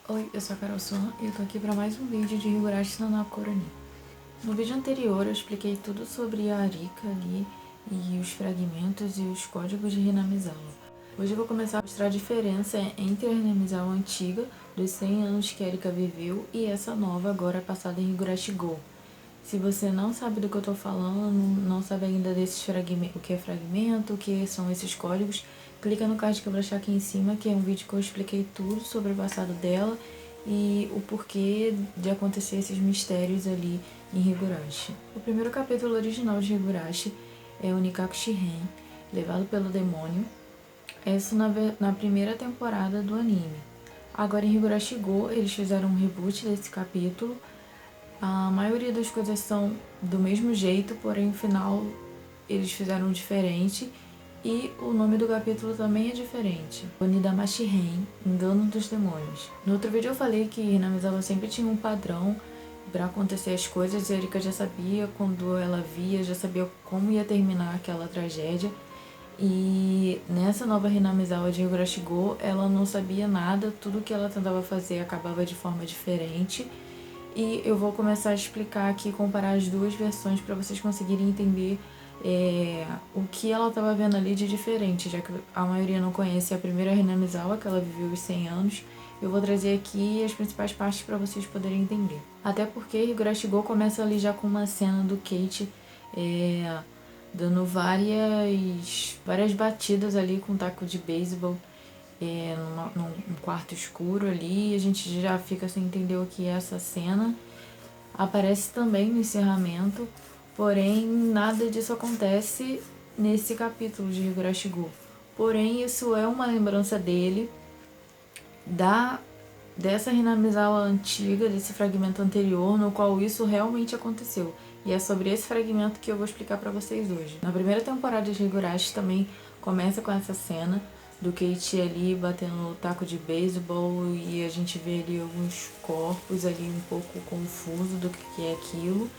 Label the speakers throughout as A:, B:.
A: Oi, eu sou a Carol Son e eu tô aqui para mais um vídeo de Higurashi no Nakoro ni. No vídeo anterior eu expliquei tudo sobre a Arika ali e os fragmentos e os códigos de Hinamizawa. Hoje eu vou começar a mostrar a diferença entre a Hinamizawa antiga, dos 100 anos que a Arika viveu, e essa nova agora passada em Higurashi Go. Se você não sabe do que eu tô falando, não sabe ainda desses fragmentos, o que é fragmento, o que são esses códigos, clica no card que eu vou deixar aqui em cima, que é um vídeo que eu expliquei tudo sobre o passado dela e o porquê de acontecer esses mistérios ali em Higurashi. O primeiro capítulo original de Higurashi é o Nikaku Shiren, levado pelo demônio. Isso na primeira temporada do anime. Agora em Higurashi Go, eles fizeram um reboot desse capítulo. A maioria das coisas são do mesmo jeito, porém no final eles fizeram diferente e o nome do capítulo também é diferente. Onidama Shiren, Engano dos Demônios. No outro vídeo eu falei que Hinamizawa sempre tinha um padrão para acontecer as coisas e a Erika já sabia quando ela via, já sabia como ia terminar aquela tragédia. E nessa nova Hinamizawa de Higurashi Go, ela não sabia nada, tudo que ela tentava fazer acabava de forma diferente. E eu vou começar a explicar aqui, comparar as duas versões para vocês conseguirem entender o que ela estava vendo ali de diferente, já que a maioria não conhece a primeira Hinamizawa, que ela viveu os 100 anos. Eu vou trazer aqui as principais partes para vocês poderem entender. Até porque Higurashi Go começa ali já com uma cena do Kate dando várias batidas ali com um taco de beisebol num quarto escuro ali, a gente já fica sem entender o que é essa cena. Aparece também no encerramento, porém nada disso acontece nesse capítulo de Higurashi Go. Porém, isso é uma lembrança dele, dessa Hinamizawa antiga, desse fragmento anterior, no qual isso realmente aconteceu. E é sobre esse fragmento que eu vou explicar para vocês hoje. Na primeira temporada de Higurashi também começa com essa cena do Keiichi ali batendo o taco de beisebol e a gente vê ali alguns corpos ali um pouco confuso do que é aquilo.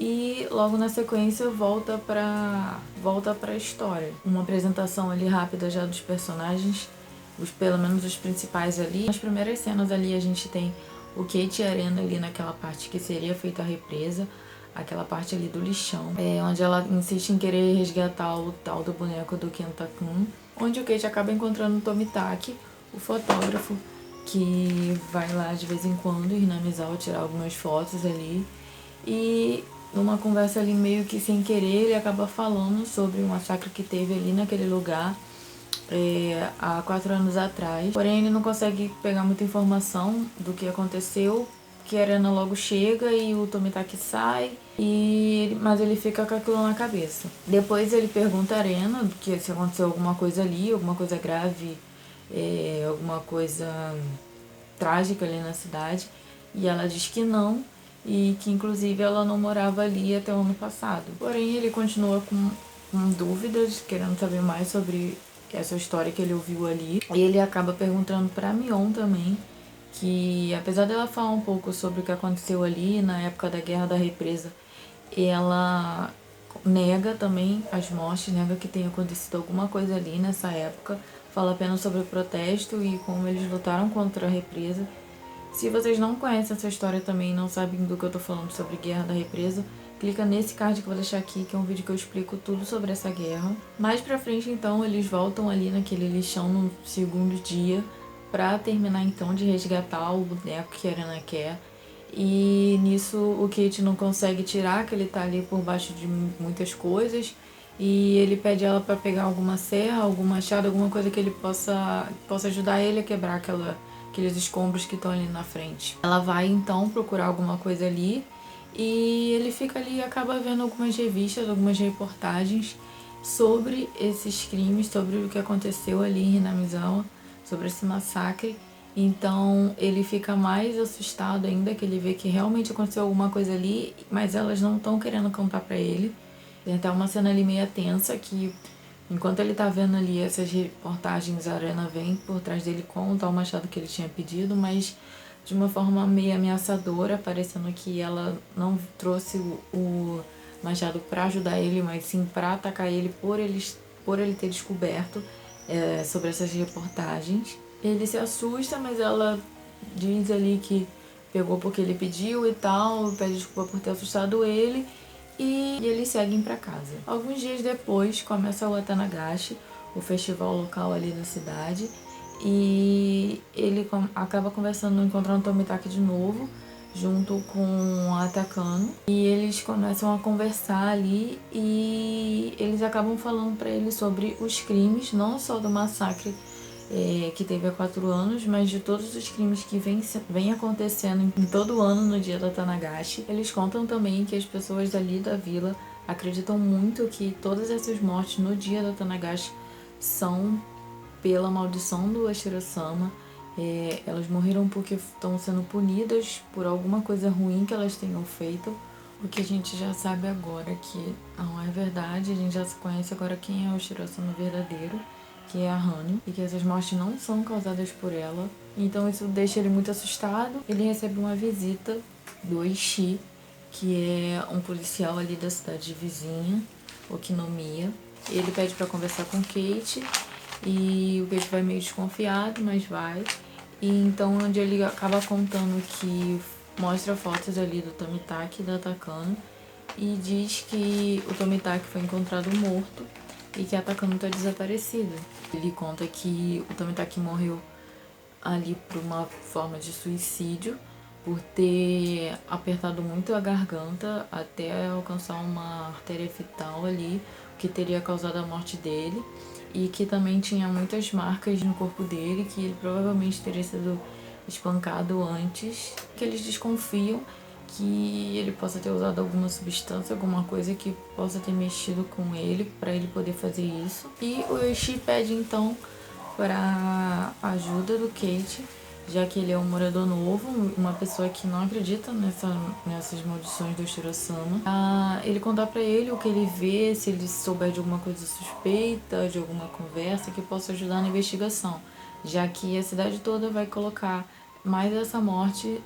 A: E logo na sequência volta pra história. Uma apresentação ali rápida já dos personagens, pelo menos os principais ali. Nas primeiras cenas ali a gente tem o Keiichi e a Arena ali naquela parte que seria feita a represa, aquela parte ali do lixão, onde ela insiste em querer resgatar o tal do boneco do Kenta-kun, onde o Keiichi acaba encontrando o Tomitaki, o fotógrafo, que vai lá de vez em quando em Hinamizawa tirar algumas fotos ali. E numa conversa ali meio que sem querer, ele acaba falando sobre o massacre que teve ali naquele lugar há 4 anos atrás. Porém, ele não consegue pegar muita informação do que aconteceu, que a Arena logo chega e o Tomitaki sai, mas ele fica com aquilo na cabeça. Depois ele pergunta a Arena que se aconteceu alguma coisa ali, alguma coisa grave, alguma coisa trágica ali na cidade, e ela diz que não, e que inclusive ela não morava ali até o ano passado. Porém, ele continua com dúvidas, querendo saber mais sobre essa história que ele ouviu ali. E ele acaba perguntando pra Mion também, que apesar dela falar um pouco sobre o que aconteceu ali na época da Guerra da Represa, ela nega também as mortes, nega que tenha acontecido alguma coisa ali nessa época, fala apenas sobre o protesto e como eles lutaram contra a represa. Se vocês não conhecem essa história também, não sabem do que eu tô falando sobre Guerra da Represa, clica nesse card que eu vou deixar aqui, que é um vídeo que eu explico tudo sobre essa guerra. Mais pra frente, então, eles voltam ali naquele lixão no segundo dia pra terminar, então, de resgatar o boneco que a Arena quer. E nisso o Keiichi não consegue tirar, que ele tá ali por baixo de muitas coisas. E ele pede ela pra pegar alguma serra, algum machado, alguma coisa que ele possa ajudar ele a quebrar aqueles escombros que estão ali na frente. Ela vai então procurar alguma coisa ali e ele fica ali e acaba vendo algumas revistas, algumas reportagens sobre esses crimes, sobre o que aconteceu ali em Hinamizawa, sobre esse massacre. Então ele fica mais assustado ainda, que ele vê que realmente aconteceu alguma coisa ali, mas elas não estão querendo contar pra ele. Tem até uma cena ali meio tensa que, enquanto ele tá vendo ali essas reportagens, a Arena vem por trás dele com o tal machado que ele tinha pedido, mas de uma forma meio ameaçadora, parecendo que ela não trouxe o machado pra ajudar ele, mas sim pra atacar ele por ele ter descoberto sobre essas reportagens. Ele se assusta, mas ela diz ali que pegou porque ele pediu e tal, pede desculpa por ter assustado ele e eles seguem para casa. Alguns dias depois começa o Watanagashi, o festival local ali da cidade, e ele acaba conversando, encontrando o Tomitaki de novo, junto com a Takano, e eles começam a conversar ali e eles acabam falando para ele sobre os crimes, não só do massacre que teve há 4 anos, mas de todos os crimes que vem acontecendo em todo ano no dia da Tanagashi. Eles contam também que as pessoas dali da vila acreditam muito que todas essas mortes no dia da Tanagashi são pela maldição do Ashura-sama. Elas morreram porque estão sendo punidas por alguma coisa ruim que elas tenham feito. O que a gente já sabe agora que não é verdade, a gente já conhece agora quem é o Ashura-sama verdadeiro, que é a Hanyu, e que essas mortes não são causadas por ela. Então isso deixa ele muito assustado. Ele recebe uma visita do Oishi, que é um policial ali da cidade vizinha, Okinomiya. Ele pede para conversar com Kate, e o Kate vai meio desconfiado, mas vai. E então onde ele acaba contando que mostra fotos ali do Tomitaki e da Takano, e diz que o Tomitaki foi encontrado morto e que a Takano está desaparecida. Ele conta que o Tomitaki morreu ali por uma forma de suicídio, por ter apertado muito a garganta até alcançar uma artéria fetal ali, que teria causado a morte dele, e que também tinha muitas marcas no corpo dele, que ele provavelmente teria sido espancado antes, que eles desconfiam que ele possa ter usado alguma substância, alguma coisa que possa ter mexido com ele para ele poder fazer isso. E o Yoshi pede então para ajuda do Kate, já que ele é um morador novo, uma pessoa que não acredita nessas maldições do Ashura-sama. Ele contar para ele o que ele vê, se ele souber de alguma coisa suspeita, de alguma conversa que possa ajudar na investigação, já que a cidade toda vai colocar mais essa morte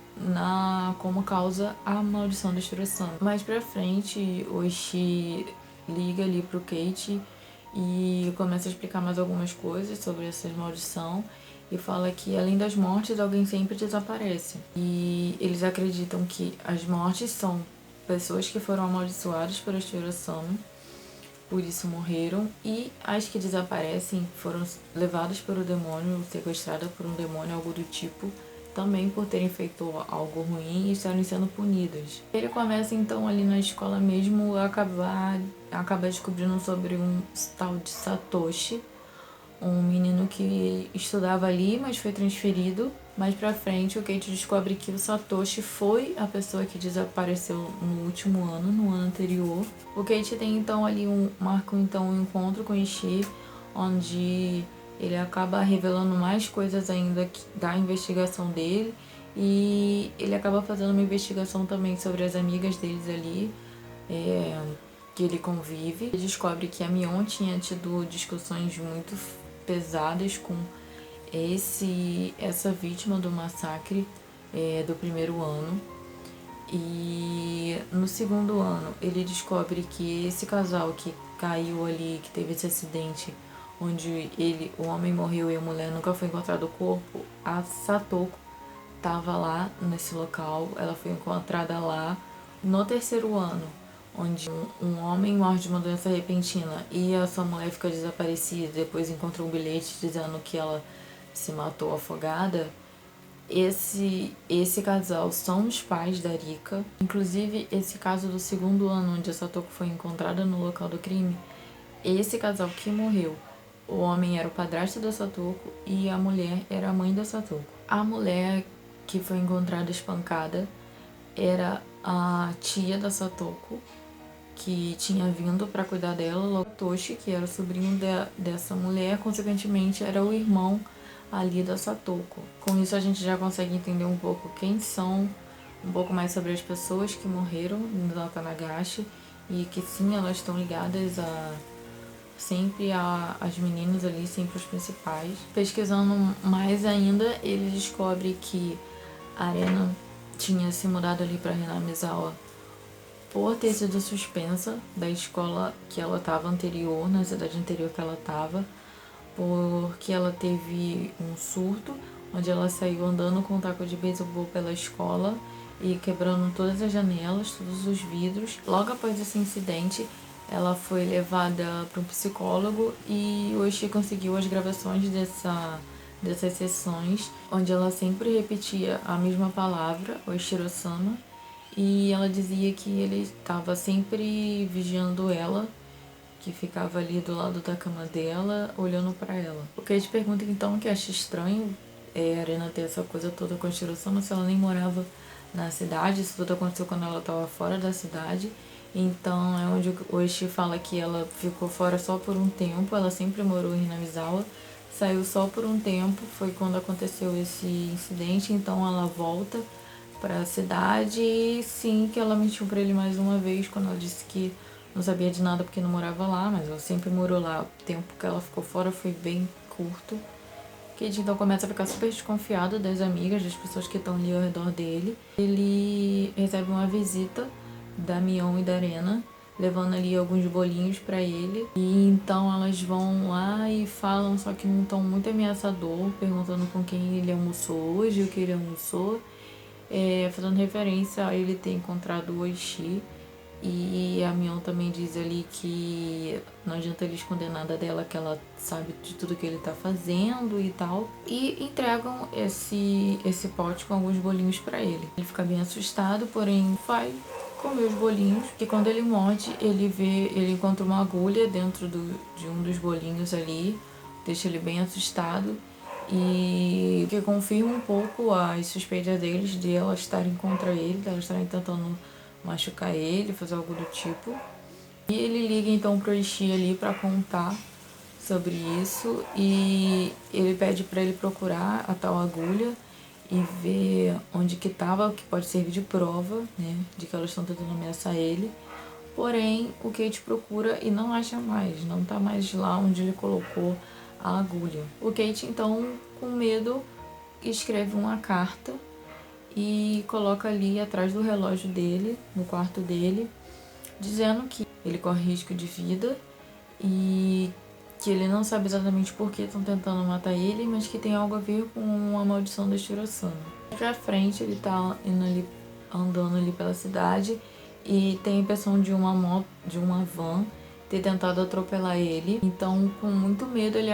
A: como causa a maldição do Ashura-sama. Mais pra frente, o Oishi liga ali pro Kate e começa a explicar mais algumas coisas sobre essa maldição, e fala que além das mortes, alguém sempre desaparece. E eles acreditam que as mortes são pessoas que foram amaldiçoadas por Ashura-sama, por isso morreram, e as que desaparecem foram levadas pelo demônio, sequestradas por um demônio, algo do tipo, também por terem feito algo ruim e estarem sendo punidas. Ele começa então ali na escola mesmo a acaba descobrindo sobre um tal de Satoshi, um menino que estudava ali, mas foi transferido. Mais pra frente, o Kate descobre que o Satoshi foi a pessoa que desapareceu no último ano, no ano anterior. O Kate tem então ali marca então um encontro com o Ishii, onde ele acaba revelando mais coisas ainda da investigação dele, e ele acaba fazendo uma investigação também sobre as amigas deles ali, que ele convive. Ele descobre que a Mion tinha tido discussões muito pesadas com essa vítima do massacre do primeiro ano. E no segundo ano ele descobre que esse casal que caiu ali, que teve esse acidente onde o homem morreu e a mulher nunca foi encontrado o corpo, a Satoko estava lá nesse local, ela foi encontrada lá. No terceiro ano, onde um homem morre de uma doença repentina e a sua mulher fica desaparecida, depois encontra um bilhete dizendo que ela se matou afogada. Esse casal são os pais da Rika. Inclusive, esse caso do segundo ano, onde a Satoko foi encontrada no local do crime, esse casal que morreu, o homem era o padrasto da Satoko e a mulher era a mãe da Satoko. A mulher que foi encontrada espancada era a tia da Satoko, que tinha vindo para cuidar dela. O Toshi, que era o sobrinho dessa mulher, consequentemente era o irmão ali da Satoko. Com isso a gente já consegue entender um pouco quem são, um pouco mais sobre as pessoas que morreram no Tanagashi, e que sim, elas estão ligadas as meninas ali, sempre os principais. Pesquisando mais ainda, ele descobre que a Arena tinha se mudado ali para Hinamizawa por ter sido suspensa da escola que ela estava anterior, na cidade anterior que ela estava, porque ela teve um surto onde ela saiu andando com um taco de beisebol pela escola e quebrando todas as janelas, todos os vidros. Logo após esse incidente, ela foi levada para um psicólogo e o Oishi conseguiu as gravações dessas sessões, onde ela sempre repetia a mesma palavra, Oishiro-sama, e ela dizia que ele estava sempre vigiando ela, que ficava ali do lado da cama dela, olhando para ela. O Kate pergunta então que acha estranho a Arena ter essa coisa toda com a Oishiro-sama, se ela nem morava na cidade, isso tudo aconteceu quando ela estava fora da cidade. Então é onde o Oishi fala que ela ficou fora só por um tempo, ela sempre morou em Hinamizawa, saiu só por um tempo, foi quando aconteceu esse incidente, então ela volta para a cidade e sim que ela mentiu para ele mais uma vez quando ela disse que não sabia de nada porque não morava lá, mas ela sempre morou lá. O tempo que ela ficou fora foi bem curto. Kate então começa a ficar super desconfiado das amigas, das pessoas que estão ali ao redor dele. Ele recebe uma visita da Mion e da Arena, levando ali alguns bolinhos pra ele. E então elas vão lá e falam, só que num tom muito ameaçador, perguntando com quem ele almoçou hoje, o que ele almoçou, fazendo referência a ele ter encontrado o Oishi. E a Mion também diz ali que não adianta ele esconder nada dela, que ela sabe de tudo que ele tá fazendo e tal. E entregam esse pote com alguns bolinhos pra ele. Ele fica bem assustado, porém vai comer os bolinhos, que quando ele morde, ele encontra uma agulha dentro de um dos bolinhos ali, deixa ele bem assustado. E que confirma um pouco as suspeitas deles de elas estarem contra ele, de elas estarem tentando machucar ele, fazer algo do tipo. E ele liga então pro Oishi ali pra contar sobre isso e ele pede pra ele procurar a tal agulha e ver onde que tava, que pode servir de prova, né, de que elas estão tentando ameaçar ele. Porém, o Kate procura e não acha mais, não tá mais lá onde ele colocou a agulha. O Kate então, com medo, escreve uma carta e coloca ali atrás do relógio dele, no quarto dele, dizendo que ele corre risco de vida e que ele não sabe exatamente por que estão tentando matar ele, mas que tem algo a ver com a maldição da Shirosama. Pra frente, ele tá indo ali, andando ali pela cidade e tem a impressão de uma van ter tentado atropelar ele. Então, com muito medo, ele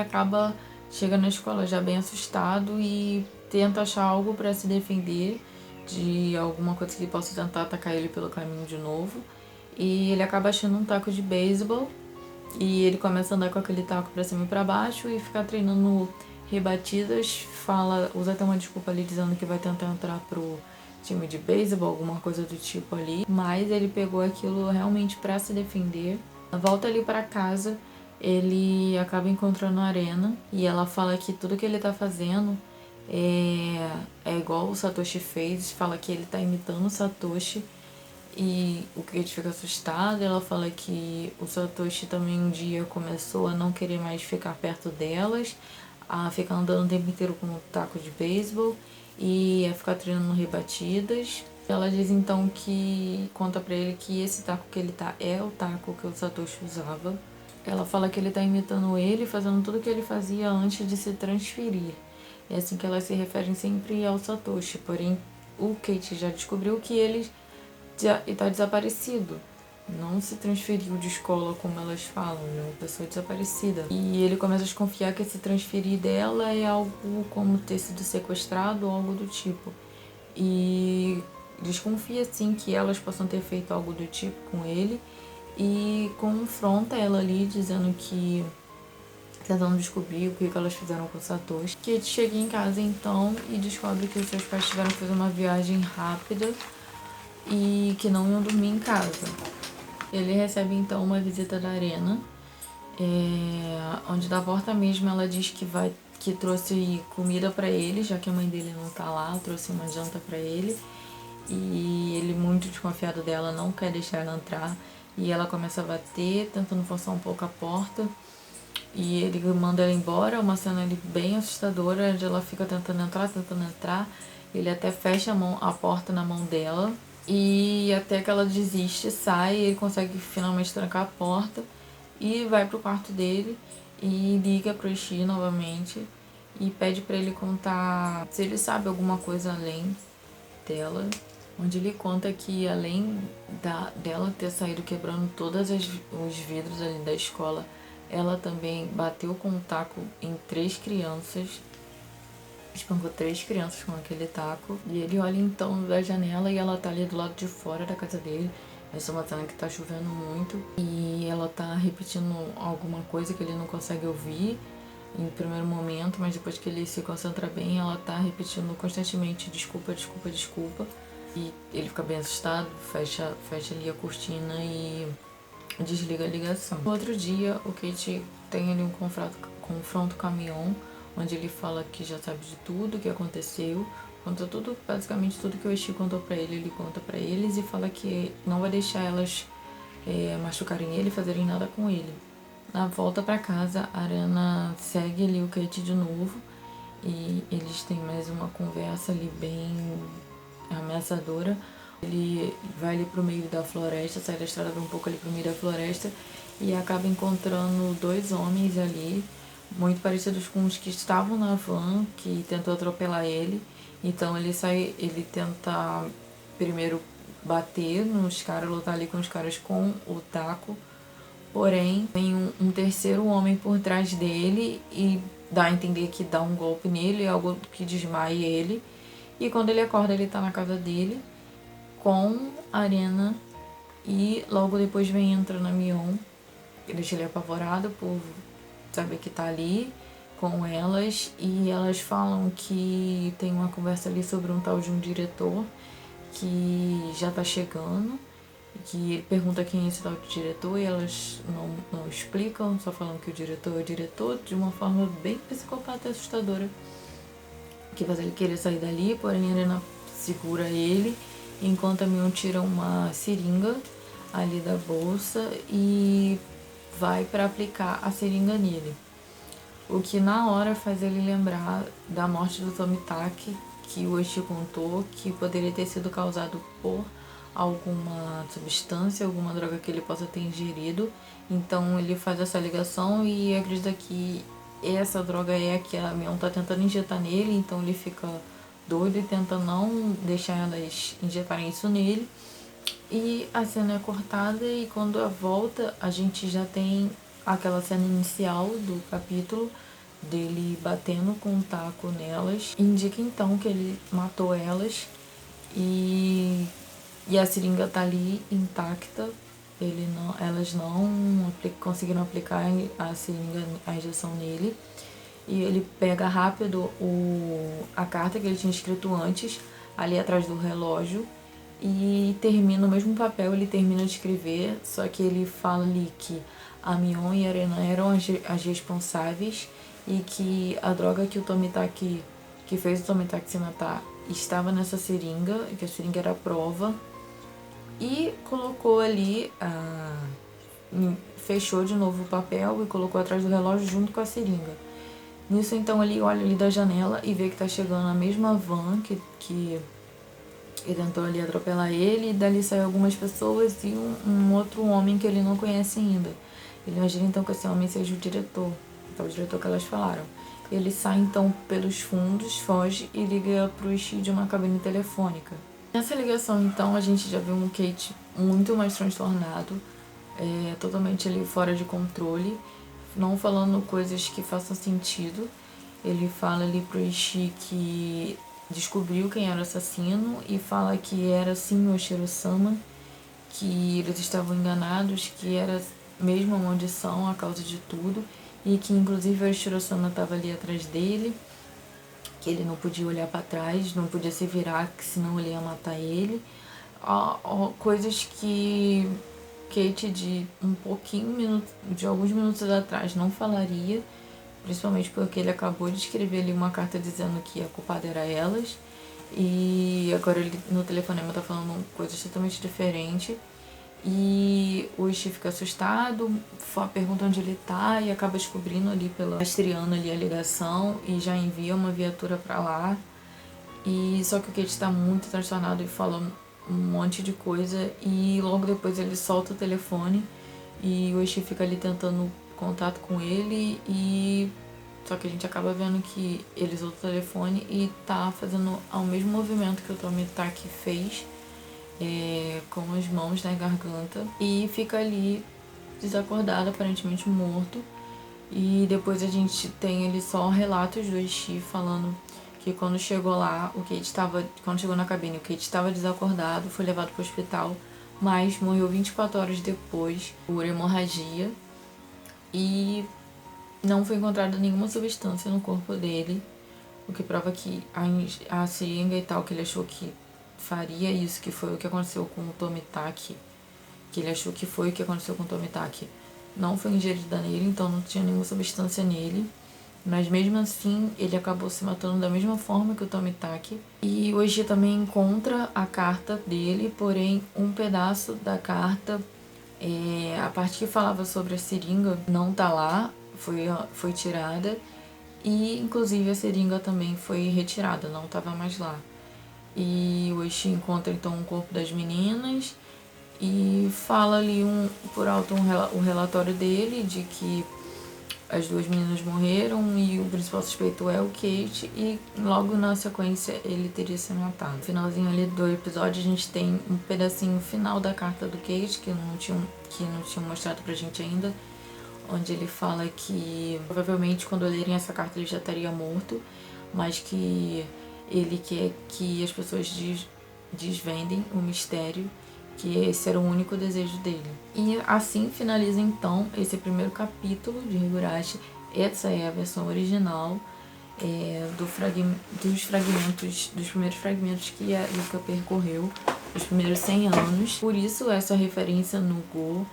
A: chega na escola já bem assustado e tenta achar algo para se defender de alguma coisa que possa tentar atacar ele pelo caminho de novo. E ele acaba achando um taco de beisebol e ele começa a andar com aquele taco pra cima e pra baixo e ficar treinando rebatidas. Usa até uma desculpa ali dizendo que vai tentar entrar pro time de beisebol, alguma coisa do tipo ali. Mas ele pegou aquilo realmente pra se defender. Na volta ali pra casa, ele acaba encontrando a Arena e ela fala que tudo que ele tá fazendo é igual o Satoshi fez, fala que ele tá imitando o Satoshi e o Kate fica assustado. Ela fala que o Satoshi também um dia começou a não querer mais ficar perto delas, a ficar andando o tempo inteiro com um taco de beisebol e a ficar treinando rebatidas. Ela diz então que conta pra ele que esse taco que ele tá é o taco que o Satoshi usava. Ela fala que ele tá imitando ele, fazendo tudo que ele fazia antes de se transferir. É assim que elas se referem sempre ao Satoshi, porém o Kate já descobriu que ele está desaparecido. Não se transferiu de escola como elas falam, é uma pessoa desaparecida. E ele começa a desconfiar que se transferir dela é algo como ter sido sequestrado ou algo do tipo. E desconfia sim que elas possam ter feito algo do tipo com ele e confronta ela ali dizendo que tentando descobrir o que elas fizeram com o Satoshi. Kate chega em casa então e descobre que os seus pais tiveram que fazer uma viagem rápida e que não iam dormir em casa. Ele recebe então uma visita da Arena, onde da porta mesmo ela diz que trouxe comida pra ele, já que a mãe dele não tá lá, trouxe uma janta pra ele. E ele, muito desconfiado dela, não quer deixar ela entrar. E ela começa a bater, tentando forçar um pouco a porta. E ele manda ela embora, uma cena ali bem assustadora, onde ela fica tentando entrar. Ele até fecha a porta na mão dela. E até que ela desiste, sai, ele consegue finalmente trancar a porta e vai pro quarto dele e liga pro Oishi novamente e pede para ele contar se ele sabe alguma coisa além dela, onde ele conta que além dela ter saído quebrando todos os vidros ali da escola, ela também bateu com um taco em 3 crianças, espancou 3 crianças com aquele taco. E ele olha então da janela e ela tá ali do lado de fora da casa dele. Essa é uma cena que tá chovendo muito e ela tá repetindo alguma coisa que ele não consegue ouvir em primeiro momento, mas depois que ele se concentra bem, ela tá repetindo constantemente desculpa, desculpa, desculpa. E ele fica bem assustado, fecha ali a cortina e desliga a ligação. No outro dia, o Kate tem ali um confronto com a Mion, onde ele fala que já sabe de tudo o que aconteceu, conta tudo, basicamente tudo que o Oishi contou pra ele conta pra eles e fala que não vai deixar elas machucarem ele, fazerem nada com ele. Na volta pra casa, a Arana segue ali o Kate de novo e eles têm mais uma conversa ali bem ameaçadora. Ele vai ali pro meio da floresta, sai da estrada, vai um pouco ali pro meio da floresta e acaba encontrando 2 homens ali, muito parecidos com os que estavam na van, que tentou atropelar ele. Então ele tenta primeiro bater nos caras, lutar ali com os caras com o taco. Porém, tem um terceiro homem por trás dele e dá a entender que dá um golpe nele, algo que desmaia ele. E quando ele acorda, ele tá na casa dele com a Arena e logo depois vem entrando a Mion. Deixa ele apavorado por saber que tá ali com elas e elas falam que tem uma conversa ali sobre um tal de um diretor que já tá chegando, que ele pergunta quem é esse tal de diretor e elas não explicam, só falam que o diretor é o diretor de uma forma bem psicopata e assustadora, que faz ele querer sair dali, porém a Arena segura ele, enquanto a Mion tira uma seringa ali da bolsa e vai para aplicar a seringa nele. O que na hora faz ele lembrar da morte do Tomitake, que o Oishi contou que poderia ter sido causado por alguma substância, alguma droga que ele possa ter ingerido. Então ele faz essa ligação e acredita que essa droga é a que a Mion tá tentando injetar nele, então ele fica doido e tenta não deixar elas injetarem isso nele. E a cena é cortada e quando a volta a gente já tem aquela cena inicial do capítulo dele batendo com um taco nelas. Indica então que ele matou elas e a seringa tá ali intacta. Elas não conseguiram aplicar a seringa, a injeção nele. E ele pega rápido a carta que ele tinha escrito antes, ali atrás do relógio, e termina o mesmo papel, ele termina de escrever, só que ele fala ali que a Mion e a Arena eram as responsáveis e que a droga que o Tomitake, que fez o Tomitake se matar, estava nessa seringa, que a seringa era a prova, e colocou ali, fechou de novo o papel e colocou atrás do relógio junto com a seringa. Nisso então ele olha ali da janela e vê que tá chegando a mesma van que tentou ali atropelar ele, e dali saem algumas pessoas e um outro homem que ele não conhece ainda. Ele imagina então que esse homem seja o diretor, então o diretor que elas falaram. Ele sai então pelos fundos, foge e liga pro Oishi de uma cabine telefônica. Nessa ligação então a gente já viu um Kate muito mais transtornado, totalmente ali fora de controle, não falando coisas que façam sentido. Ele fala ali pro Oishi que descobriu quem era o assassino e fala que era sim o Oshiro-sama, que eles estavam enganados, que era mesmo a maldição a causa de tudo e que inclusive o Oshiro-sama estava ali atrás dele, que ele não podia olhar para trás, não podia se virar, que senão ele ia matar ele. Coisas que Kate de alguns minutos atrás não falaria, principalmente porque ele acabou de escrever ali uma carta dizendo que a culpada era elas, e agora ele no telefonema tá falando coisas totalmente diferentes. E o Oishi fica assustado, pergunta onde ele tá e acaba descobrindo ali rastreando ali a ligação e já envia uma viatura pra lá. E só que o Kate tá muito transtornado e fala um monte de coisa e logo depois ele solta o telefone e o Oishi fica ali tentando contato com ele e Só que a gente acaba vendo que ele usou o telefone e tá fazendo o mesmo movimento que o Tomitaki fez, com as mãos na garganta, e fica ali desacordado, aparentemente morto. E depois a gente tem ali só relatos do Ishii falando que quando chegou lá, quando chegou na cabine, o Kate estava desacordado, foi levado para o hospital, mas morreu 24 horas depois por hemorragia e não foi encontrada nenhuma substância no corpo dele, o que prova que a seringa e tal, que ele achou que faria isso, que foi o que aconteceu com o Tomitaki, que ele achou que foi o que aconteceu com o Tomitaki, não foi ingerida nele, então não tinha nenhuma substância nele. Mas mesmo assim, ele acabou se matando da mesma forma que o Tomitaki. E o Ishii também encontra a carta dele, porém um pedaço da carta, a parte que falava sobre a seringa, não tá lá, foi tirada. E inclusive a seringa também foi retirada, não estava mais lá. E o Ishii encontra então o corpo das meninas e fala ali por alto o relatório dele de que as duas meninas morreram e o principal suspeito é o Kate, e logo na sequência ele teria se matado. No finalzinho ali do episódio a gente tem um pedacinho final da carta do Kate que não tinham mostrado pra gente ainda, onde ele fala que provavelmente quando lerem essa carta ele já estaria morto, mas que ele quer que as pessoas desvendem o mistério, que esse era o único desejo dele. E assim finaliza então esse primeiro capítulo de Higurashi. Essa é a versão original dos primeiros fragmentos que a Yuka percorreu, os primeiros 100 anos. Por isso essa referência no Go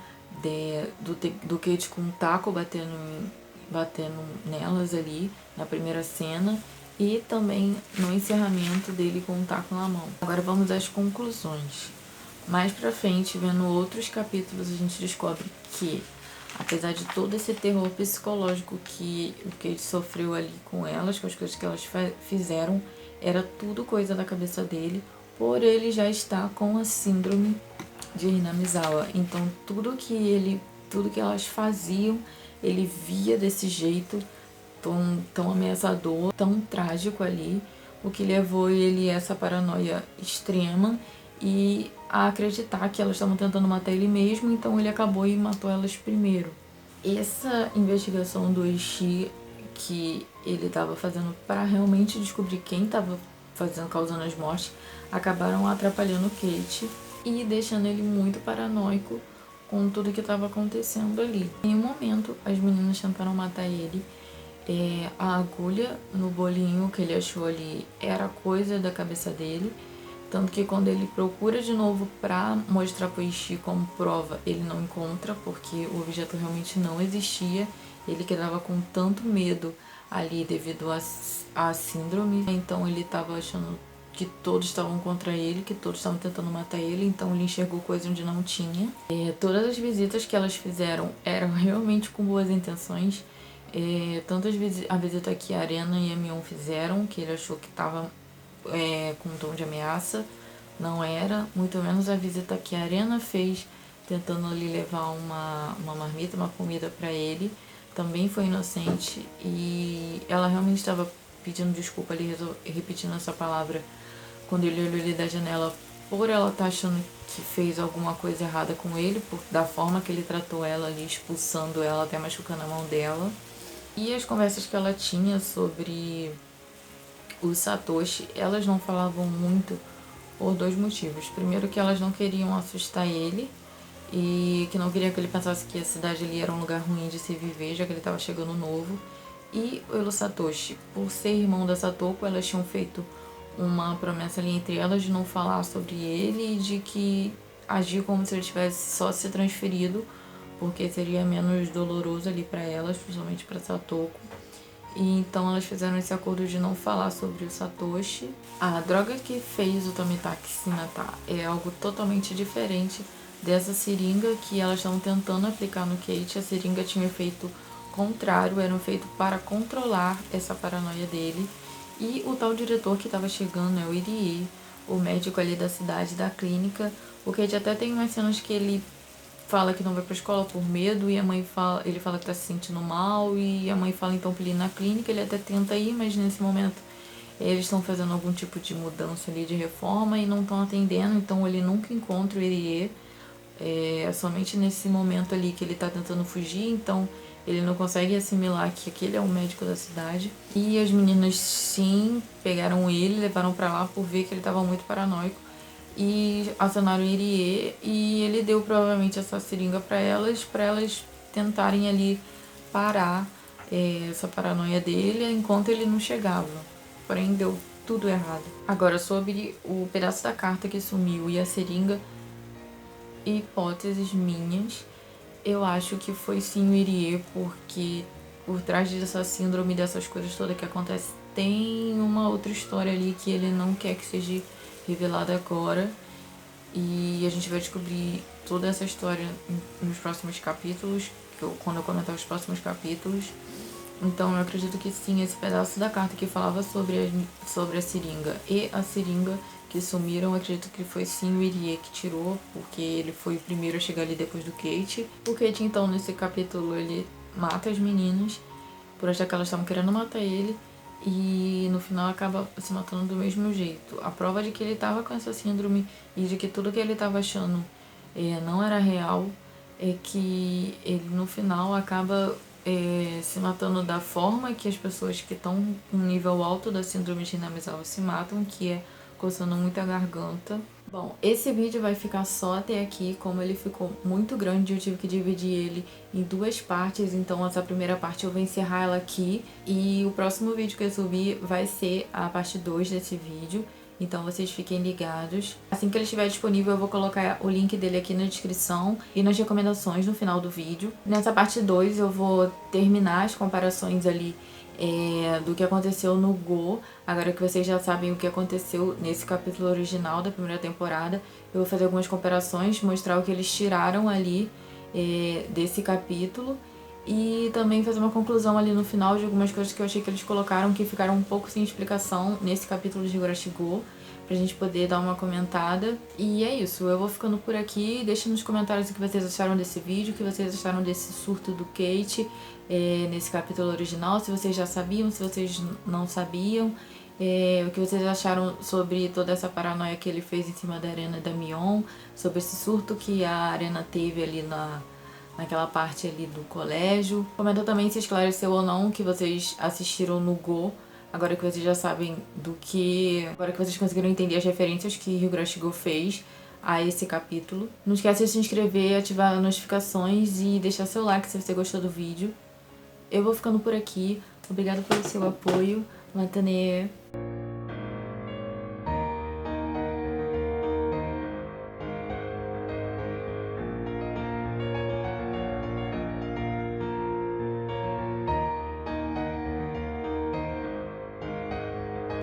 A: do Kate com o taco batendo nelas ali na primeira cena, e também no encerramento dele com o taco na mão. Agora vamos às conclusões. Mais pra frente, vendo outros capítulos, a gente descobre que, apesar de todo esse terror psicológico que o Kate sofreu ali com elas, com as coisas que elas fizeram, era tudo coisa da cabeça dele, por ele já estar com a síndrome de Hinamizawa. Então tudo que elas faziam, ele via desse jeito tão ameaçador, tão trágico ali, o que levou ele a essa paranoia extrema e a acreditar que elas estavam tentando matar ele mesmo, então ele acabou e matou elas primeiro. Essa investigação do Ishii que ele estava fazendo para realmente descobrir quem estava causando as mortes, acabaram atrapalhando o Kate e deixando ele muito paranoico com tudo que estava acontecendo ali. Em um momento, as meninas tentaram matar ele. A agulha no bolinho que ele achou ali era coisa da cabeça dele. Tanto que quando ele procura de novo pra mostrar pro Ishii como prova, ele não encontra, porque o objeto realmente não existia. Ele quedava com tanto medo ali devido à síndrome. Então ele tava achando que todos estavam contra ele, que todos estavam tentando matar ele, então ele enxergou coisa onde não tinha. Todas as visitas que elas fizeram eram realmente com boas intenções. Tanto a visita que a Arena e a Mion fizeram, que ele achou que estava com um tom de ameaça, não era, muito menos a visita que a Arena fez, tentando ali levar uma marmita, uma comida para ele, também foi inocente, e ela realmente estava pedindo desculpa ali, repetindo essa palavra, quando ele olhou ali da janela, por ela estar achando que fez alguma coisa errada com ele, da forma que ele tratou ela ali, expulsando ela, até machucando a mão dela. E as conversas que ela tinha sobre o Satoshi, elas não falavam muito por dois motivos. Primeiro, que elas não queriam assustar ele e que não queriam que ele pensasse que a cidade ali era um lugar ruim de se viver, já que ele estava chegando novo. E o Satoshi, por ser irmão da Satoko, elas tinham feito uma promessa ali entre elas de não falar sobre ele e de que agir como se ele tivesse só se transferido, porque seria menos doloroso ali para elas, principalmente para Satoko. E então elas fizeram esse acordo de não falar sobre o Satoshi. A droga que fez o Tomitaki se matar é algo totalmente diferente dessa seringa que elas estão tentando aplicar no Kate. A seringa tinha um efeito contrário, era um efeito para controlar essa paranoia dele. E o tal diretor que estava chegando é o Irie, o médico ali da cidade, da clínica. O Kate até tem umas cenas que ele fala que não vai pra escola por medo, e a mãe fala, ele fala que tá se sentindo mal, e a mãe fala então pra ele ir na clínica. Ele até tenta ir, mas nesse momento eles estão fazendo algum tipo de mudança ali, de reforma, e não estão atendendo, então ele nunca encontra o Irie. É somente nesse momento ali que ele tá tentando fugir, então ele não consegue assimilar que aquele é o médico da cidade. E as meninas sim pegaram ele, levaram pra lá por ver que ele tava muito paranoico, e acionaram o Irie, e ele deu provavelmente essa seringa pra elas tentarem ali parar essa paranoia dele enquanto ele não chegava. Porém, deu tudo errado. Agora, sobre o pedaço da carta que sumiu e a seringa, hipóteses minhas, eu acho que foi sim o Irie, porque por trás dessa síndrome, dessas coisas todas que acontecem, tem uma outra história ali que ele não quer que seja revelada agora. E a gente vai descobrir toda essa história nos próximos capítulos, quando eu comentar os próximos capítulos. Então eu acredito que sim, esse pedaço da carta que falava sobre a seringa e a seringa que sumiram, eu acredito que foi sim o Irie que tirou, porque ele foi o primeiro a chegar ali depois do Kate. O Kate, então, nesse capítulo, ele mata as meninas por achar que elas estavam querendo matar ele, e no final acaba se matando do mesmo jeito. A prova de que ele estava com essa síndrome e de que tudo que ele estava achando não era real é que ele no final acaba se matando da forma que as pessoas que estão com um nível alto da síndrome de Namizawa se matam, que é coçando muito a garganta. Bom, esse vídeo vai ficar só até aqui. Como ele ficou muito grande, eu tive que dividir ele em duas partes, então essa primeira parte eu vou encerrar ela aqui, e o próximo vídeo que eu subir vai ser a parte 2 desse vídeo. Então vocês fiquem ligados. Assim que ele estiver disponível, eu vou colocar o link dele aqui na descrição e nas recomendações no final do vídeo. Nessa parte 2 eu vou terminar as comparações ali do que aconteceu no Go. Agora que vocês já sabem o que aconteceu nesse capítulo original da primeira temporada, eu vou fazer algumas comparações, mostrar o que eles tiraram ali desse capítulo, e também fazer uma conclusão ali no final de algumas coisas que eu achei que eles colocaram que ficaram um pouco sem explicação nesse capítulo de Higurashi Go, pra gente poder dar uma comentada. E é isso, eu vou ficando por aqui. Deixem nos comentários o que vocês acharam desse vídeo, o que vocês acharam desse surto do Kate nesse capítulo original, se vocês já sabiam, se vocês não sabiam, o que vocês acharam sobre toda essa paranoia que ele fez em cima da Arena e da Mion, sobre esse surto que a Arena teve ali naquela parte ali do colégio. Comenta também se esclareceu ou não o que vocês assistiram no Go, agora que vocês já sabem agora que vocês conseguiram entender as referências que Higurashi Go fez a esse capítulo. Não esquece de se inscrever, ativar as notificações e deixar seu like se você gostou do vídeo. Eu vou ficando por aqui. Obrigada pelo seu apoio. Matane.